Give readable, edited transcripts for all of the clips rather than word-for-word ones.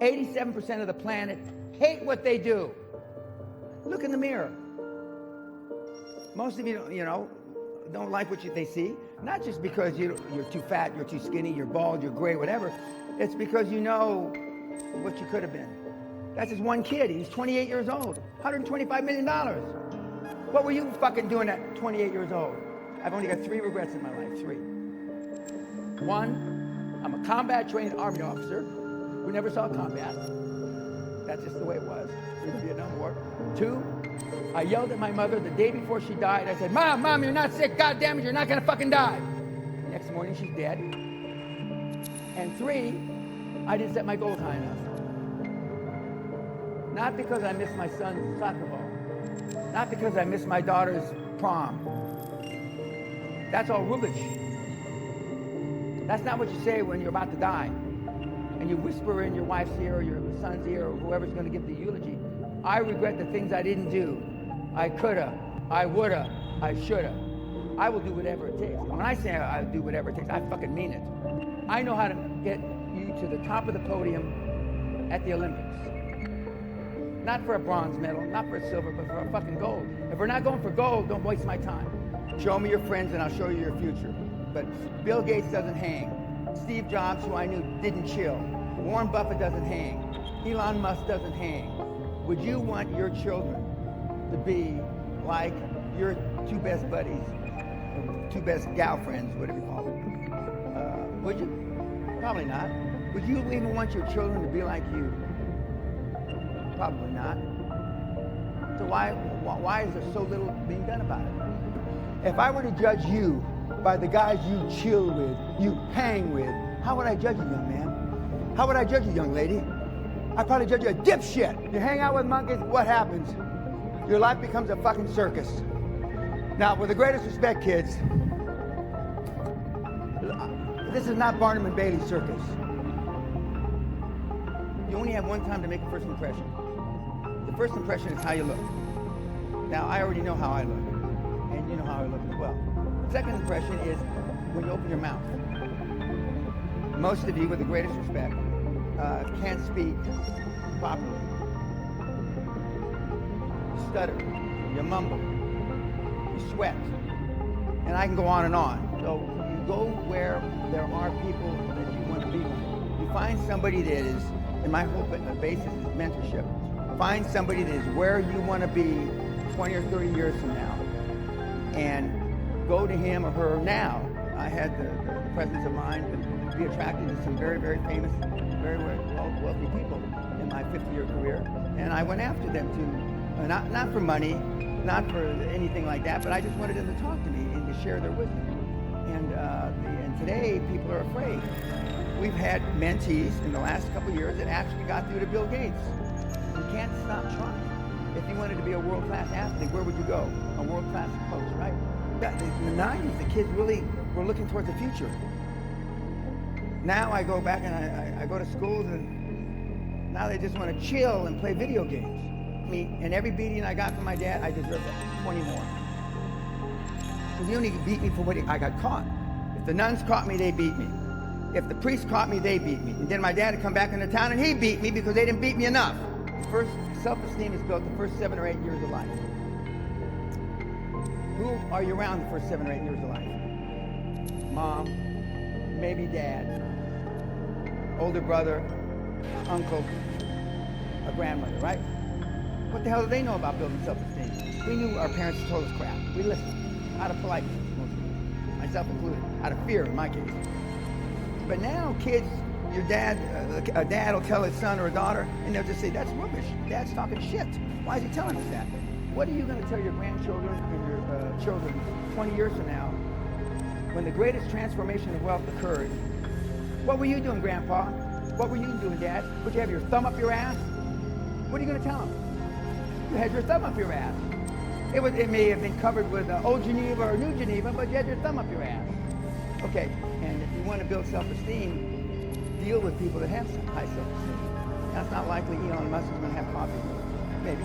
87% of the planet hate what they do. Look in the mirror. Most of you, don't like what they see. Not just because you're too fat, you're too skinny, you're bald, you're gray, whatever. It's because you know what you could have been. That's just one kid. He's 28 years old. $125 million. What were you fucking doing at 28 years old? I've only got 3 regrets in my life. 3. 1, I'm a combat-trained Army officer who never saw combat. That's just the way it was in the Vietnam War. 2, I yelled at my mother the day before she died. I said, Mom, you're not sick. God damn it, you're not gonna fucking die. Next morning, she's dead. And 3, I didn't set my goals high enough. Not because I missed my son's soccer ball. Not because I missed my daughter's prom. That's all rubbish. That's not what you say when you're about to die. And you whisper in your wife's ear or your son's ear or whoever's going to give the eulogy, I regret the things I didn't do. I coulda, I woulda, I shoulda. I will do whatever it takes. When I say I'll do whatever it takes, I fucking mean it. I know how to get you to the top of the podium at the Olympics. Not for a bronze medal, not for a silver, but for a fucking gold. If we're not going for gold, don't waste my time. Show me your friends and I'll show you your future. But Bill Gates doesn't hang. Steve Jobs, who I knew, didn't chill. Warren Buffett doesn't hang. Elon Musk doesn't hang. Would you want your children to be like your 2 best buddies, or 2 best gal friends, whatever you call them? Would you? Probably not. Would you even want your children to be like you? Probably not. So why is there so little being done about it? If I were to judge you by the guys you chill with, you hang with, how would I judge you, young man? How would I judge you, young lady? I'd probably judge you a dipshit. You hang out with monkeys, what happens? Your life becomes a fucking circus. Now, with the greatest respect, kids, this is not Barnum and Bailey circus. You only have one time to make a first impression. The first impression is how you look. Now, I already know how I look, and you know how I look as well. The second impression is when you open your mouth. Most of you, with the greatest respect, can't speak properly. You stutter, you mumble, you sweat, and I can go on and on. So you go where there are people that you want to be like. You find somebody that is, and my whole basis is mentorship. Find somebody that is where you want to be 20 or 30 years from now, and go to him or her now. I had the presence of mind to be attracted to some very, very famous, very wealthy people in my 50-year career, and I went after them to, not for money, not for anything like that, but I just wanted them to talk to me and to share their wisdom. And today, people are afraid. We've had mentees in the last couple of years that actually got through to Bill Gates. You can't stop trying. If you wanted to be a world-class athlete, where would you go? A world-class coach, right? In the 90s, the kids really were looking towards the future. Now I go back and I go to schools and now they just want to chill and play video games. And every beating I got from my dad, I deserve 20 more. Because he only beat me for what I got caught. If the nuns caught me, they beat me. If the priests caught me, they beat me. And then my dad would come back into town and he beat me because they didn't beat me enough. First, self-esteem is built the first 7 or 8 years of life. Who are you around the first 7 or 8 years of life? Mom, maybe dad, older brother, uncle, a grandmother, right? What the hell do they know about building self-esteem? We knew our parents told us crap. We listened, out of politeness, myself included, out of fear in my case. But now kids, your dad, a dad will tell his son or a daughter, and they'll just say, that's rubbish. Dad's talking shit. Why is he telling us that? What are you going to tell your grandchildren and your children 20 years from now when the greatest transformation of wealth occurred? What were you doing, Grandpa? What were you doing, Dad? Would you have your thumb up your ass? What are you going to tell them? You had your thumb up your ass. It may have been covered with old Geneva or new Geneva, but you had your thumb up your ass. Okay, and if you want to build self-esteem, deal with people that have some high self-esteem. That's not likely Elon Musk is going to have coffee. Maybe.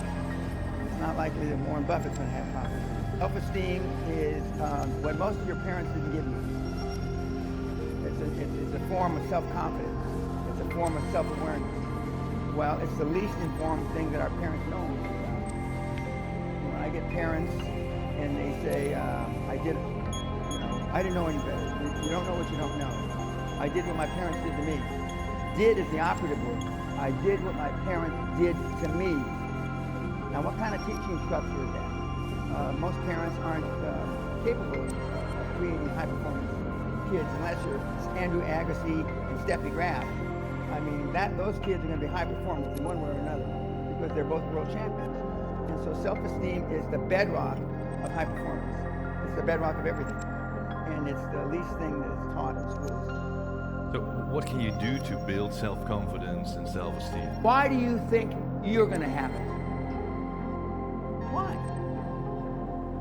It's not likely that Warren Buffett's going to have coffee. Self-esteem is what most of your parents didn't give you. It's a form of self-confidence. It's a form of self-awareness. Well, it's the least informed thing that our parents know anything about. When I get parents and they say, I didn't know any better. You don't know what you don't know. I did what my parents did to me. Did is the operative word. I did what my parents did to me. Now, what kind of teaching structure is that? Most parents aren't capable of creating high-performance kids unless you're Andrew Agassi and Steffi Graf. I mean, those kids are going to be high performers in one way or another because they're both world champions. And so self-esteem is the bedrock of high performance. It's the bedrock of everything. And it's the least thing that is taught in schools. So what can you do to build self-confidence and self-esteem? Why do you think you're going to have it? Why?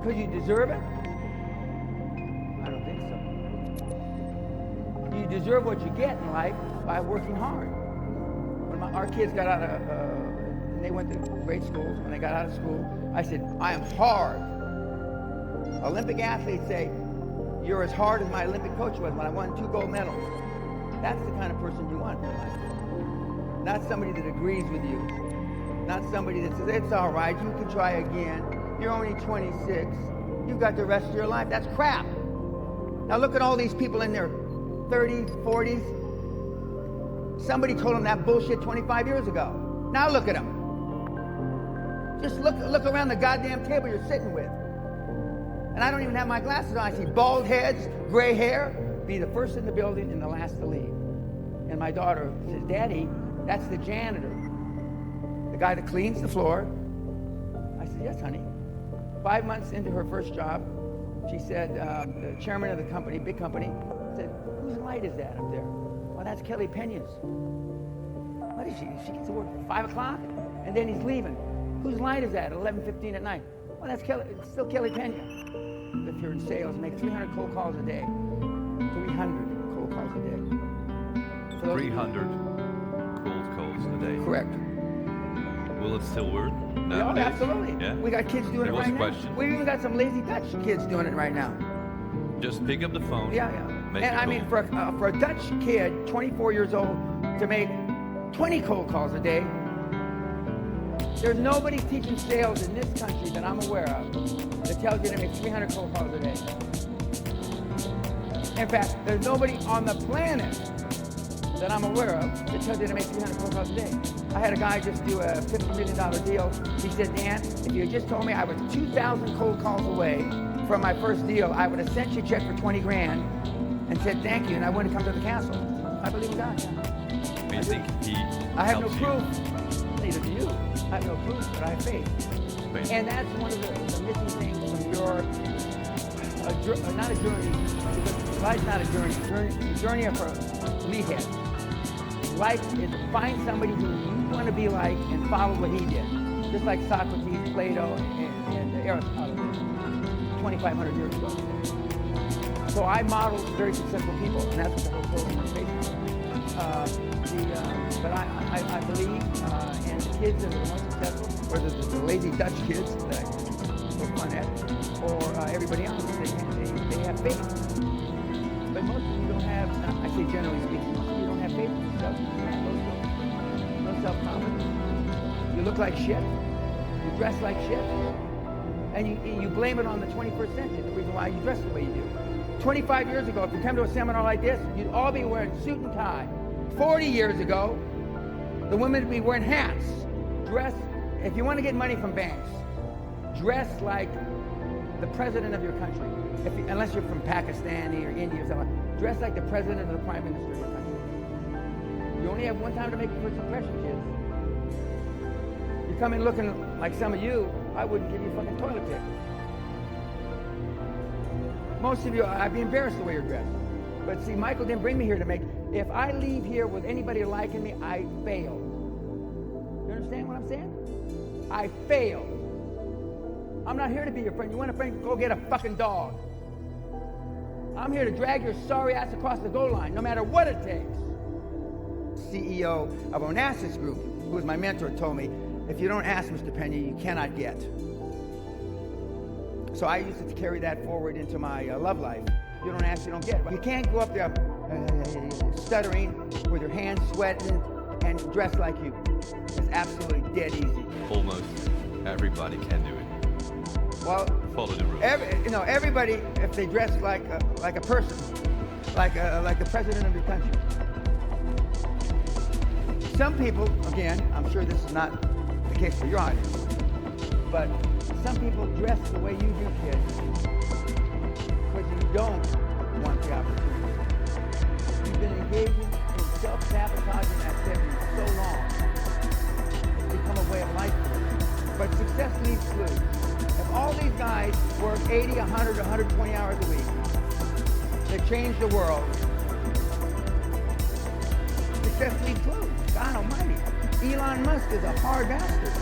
Because you deserve it? I don't think so. You deserve what you get in life by working hard. When our kids got out of, and they went to great schools, when they got out of school, I said, I am hard. Olympic athletes say, you're as hard as my Olympic coach was when I won 2 gold medals. That's the kind of person you want in your life. Not somebody that agrees with you. Not somebody that says, it's all right, you can try again. You're only 26. You've got the rest of your life. That's crap. Now look at all these people in their 30s, 40s. Somebody told them that bullshit 25 years ago. Now look at them. Just look around the goddamn table you're sitting with. And I don't even have my glasses on. I see bald heads, gray hair. Be the first in the building and the last to leave. And my daughter says, Daddy, that's the janitor. The guy that cleans the floor. I said, yes, honey. 5 months into her first job, she said, the chairman of the company, big company, said, whose light is that up there? Well, that's Kelly Pena's. What is she? She gets to work at 5 o'clock, and then he's leaving. Whose light is that at 11:15 at night? Well, that's Kelly. It's still Kelly Pena. If you're in sales, make 300 cold calls a day. 300 cold calls a day. 300 cold calls a day. Correct. Will it still work nowadays? Oh, absolutely. Yeah? We got kids doing it right now. We even got some lazy Dutch kids doing it right now. Just pick up the phone. Yeah. And I mean, for a Dutch kid, 24 years old, to make 20 cold calls a day, there's nobody teaching sales in this country that I'm aware of that tells you to make 300 cold calls a day. In fact, there's nobody on the planet that I'm aware of that tells you to make 300 cold calls a day. I had a guy just do a $50 million deal. He said, Dan, if you had just told me I was 2,000 cold calls away from my first deal, I would have sent you a check for 20 grand and said thank you, and I wouldn't come to the castle. I believe in God. Do you think he I have no helps you? proof. Neither do you. I have no proof, but I have faith. And that's one of the missing things from your, not a journey, because life's not a journey. Journey are for meatheads. Life is find somebody who you want to be like and follow what he did. Just like Socrates, Plato, and Aristotle did 2,500 years ago. So I model very successful people, and that's what the whole program is based on. But I believe, and the kids that are the most successful, whether it's the lazy Dutch kids that I poke fun at, or everybody else, they have faith. But most of you don't have, I say generally speaking, most of you don't have faith in yourself. No self-confidence. You look like shit. You dress like shit. And you blame it on the 21st century, the reason why you dress the way you do. 25 years ago, if you come to a seminar like this, you'd all be wearing suit and tie. 40 years ago, the women would be wearing hats. Dress, if you want to get money from banks, dress like the president of your country. Unless you're from Pakistan or India or something, dress like the president or the prime minister of your country. You only have one time to make a first impression, kids. You come in looking like some of you, I wouldn't give you a fucking toilet pick. Most of you, I'd be embarrassed the way you're dressed. But see, Michael didn't bring me here to make, if I leave here with anybody liking me, I failed. You understand what I'm saying? I failed. I'm not here to be your friend. You want a friend, go get a fucking dog. I'm here to drag your sorry ass across the goal line, no matter what it takes. CEO of Onassis Group, who was my mentor, told me, if you don't ask, Mr. Pena, you cannot get. So I used to carry that forward into my love life. You don't ask, you don't get. You can't go up there stuttering with your hands sweating and dress like you. is absolutely dead easy. Almost everybody can do it. Well, Follow the rules. everybody, if they dress like a person, like the president of your country. Some people, again, I'm sure this is not the case for your audience, but some people dress the way you do, kids, because you don't want the opportunity. You've been engaging in self-sabotaging activities so long, it's become a way of life for you. But success needs clues. If all these guys work 80, 100, 120 hours a week, they change the world, success needs clues. God almighty. Elon Musk is a hard bastard.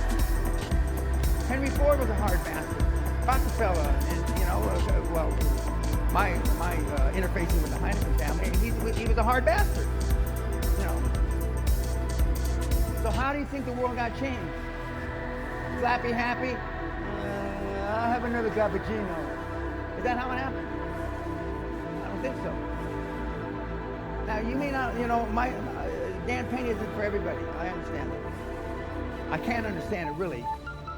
Henry Ford was a hard bastard. Rockefeller, and my interfacing with the Heineken family, he was a hard bastard. So how do you think the world got changed? Slappy happy? I'll have another cappuccino. Is that how it happened? I don't think so. Now you may not, Dan Pena isn't for everybody. I understand that. I can't understand it really.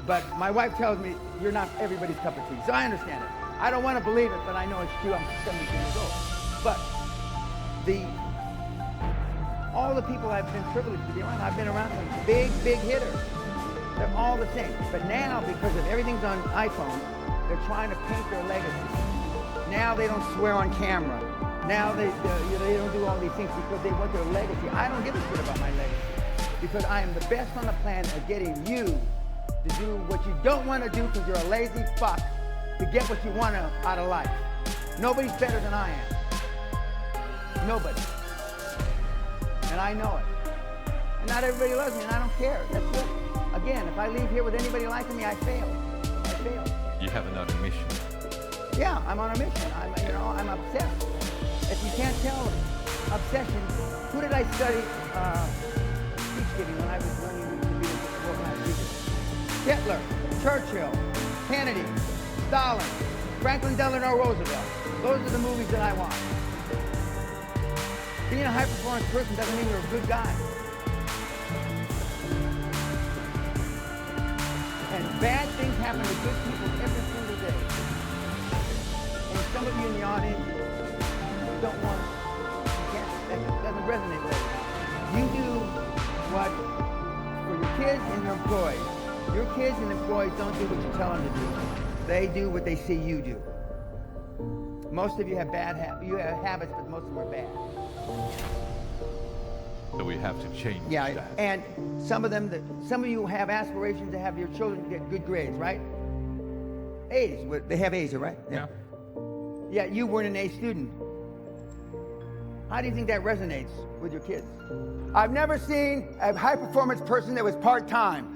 But my wife tells me you're not everybody's cup of tea. So I understand it. I don't want to believe it, but I know it's true. I'm 72 years old. But all the people I've been privileged to be around, I've been around some big hitters. They're all the same. But now, because of everything's on iPhone, they're trying to paint their legacy. Now they don't swear on camera. Now they don't do all these things because they want their legacy. I don't give a shit about my legacy because I am the best on the planet at getting you to do what you don't want to do because you're a lazy fuck to get what you want out of life. Nobody's better than I am. Nobody. And I know it. And not everybody loves me, and I don't care. That's good. Again, if I leave here with anybody liking me, I fail. You have another mission. Yeah, I'm on a mission. I'm obsessed. If you can't tell, obsession. Who did I study speech giving when I was learning to be an organized speaker? Hitler, Churchill, Kennedy, Stalin, Franklin Delano Roosevelt. Those are the movies that I watch. Being a high-performance person doesn't mean you're a good guy. And bad things happen to good people every single day. And some of you in the audience don't want, that doesn't resonate with you. You do what, for your kids and your employees. Your kids and employees don't do what you tell them to do. They do what they see you do. Most of you have bad habits. You have habits, but most of them are bad. So we have to change that. And some of you have aspirations to have your children get good grades, right? A's. They have A's, right? Yeah. Yeah, you weren't an A student. How do you think that resonates with your kids? I've never seen a high-performance person that was part-time.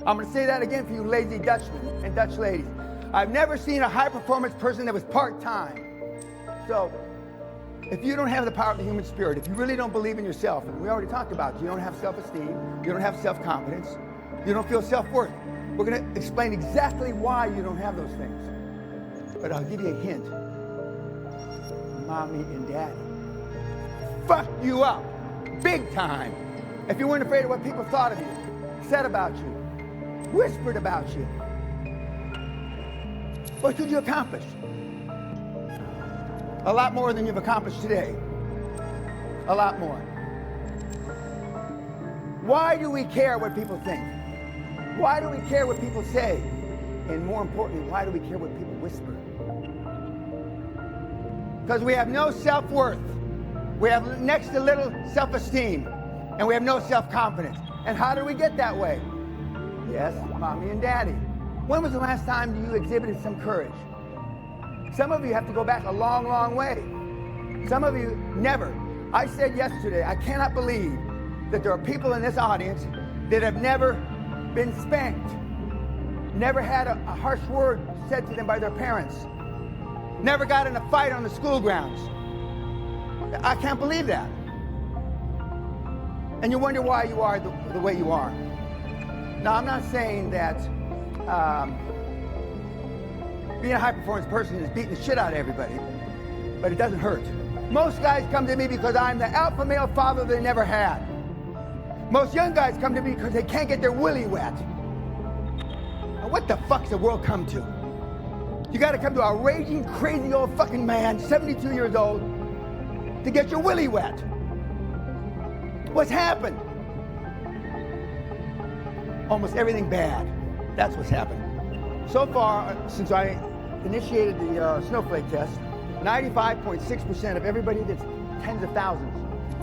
I'm going to say that again for you lazy Dutchmen and Dutch ladies. I've never seen a high-performance person that was part-time. So, if you don't have the power of the human spirit, if you really don't believe in yourself, and we already talked about it, you don't have self-esteem, you don't have self-confidence, you don't feel self-worth. We're going to explain exactly why you don't have those things. But I'll give you a hint. Mommy and daddy fucked you up big time. If you weren't afraid of what people thought of you, said about you, whispered about you, what could you accomplish? A lot more than you've accomplished today. A lot more. Why do we care what people think? Why do we care what people say? And more importantly, why do we care what people whisper? Because we have no self-worth. We have next to little self-esteem. And we have no self-confidence. And how do we get that way? Yes, mommy and daddy. When was the last time you exhibited some courage? Some of you have to go back a long, long way. Some of you never. I said yesterday, I cannot believe that there are people in this audience that have never been spanked, never had a harsh word said to them by their parents, never got in a fight on the school grounds. I can't believe that. And you wonder why you are the way you are. Now, I'm not saying that being a high-performance person is beating the shit out of everybody, but it doesn't hurt. Most guys come to me because I'm the alpha male father they never had. Most young guys come to me because they can't get their willy wet. And what the fuck's the world come to? You gotta come to a raging, crazy old fucking man, 72 years old, to get your willy wet. What's happened? Almost everything bad. That's what's happened. So far, since I initiated the snowflake test, 95.6% of everybody that's tens of thousands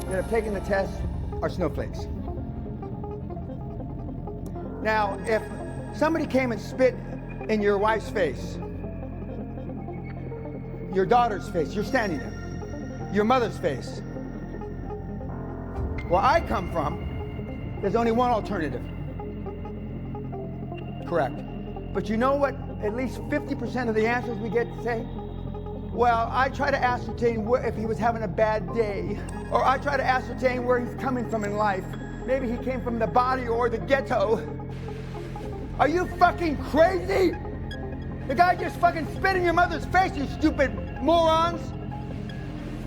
that have taken the test are snowflakes. Now, if somebody came and spit in your wife's face, your daughter's face, you're standing there, your mother's face, where I come from, there's only one alternative. Correct. But you know what at least 50% of the answers we get say? Well, I try to ascertain if he was having a bad day, or I try to ascertain where he's coming from in life. Maybe he came from the body or the ghetto. Are you fucking crazy? The guy just fucking spit in your mother's face, you stupid morons.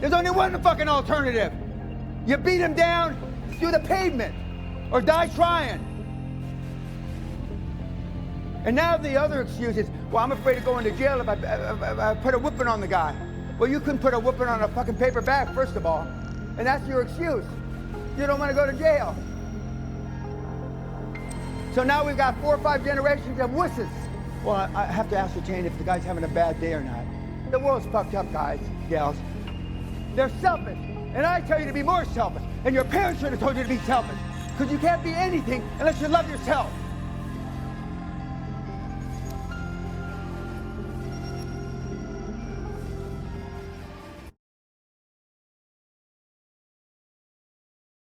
There's only one fucking alternative. You beat him down through the pavement, or die trying. And now the other excuse is, well, I'm afraid of going to jail if I put a whipping on the guy. Well, you couldn't put a whipping on a fucking paper bag, first of all. And that's your excuse. You don't want to go to jail. So now we've got 4 or 5 generations of wusses. Well, I have to ascertain if the guy's having a bad day or not. The world's fucked up, guys, gals. They're selfish. And I tell you to be more selfish. And your parents should have told you to be selfish. Because you can't be anything unless you love yourself.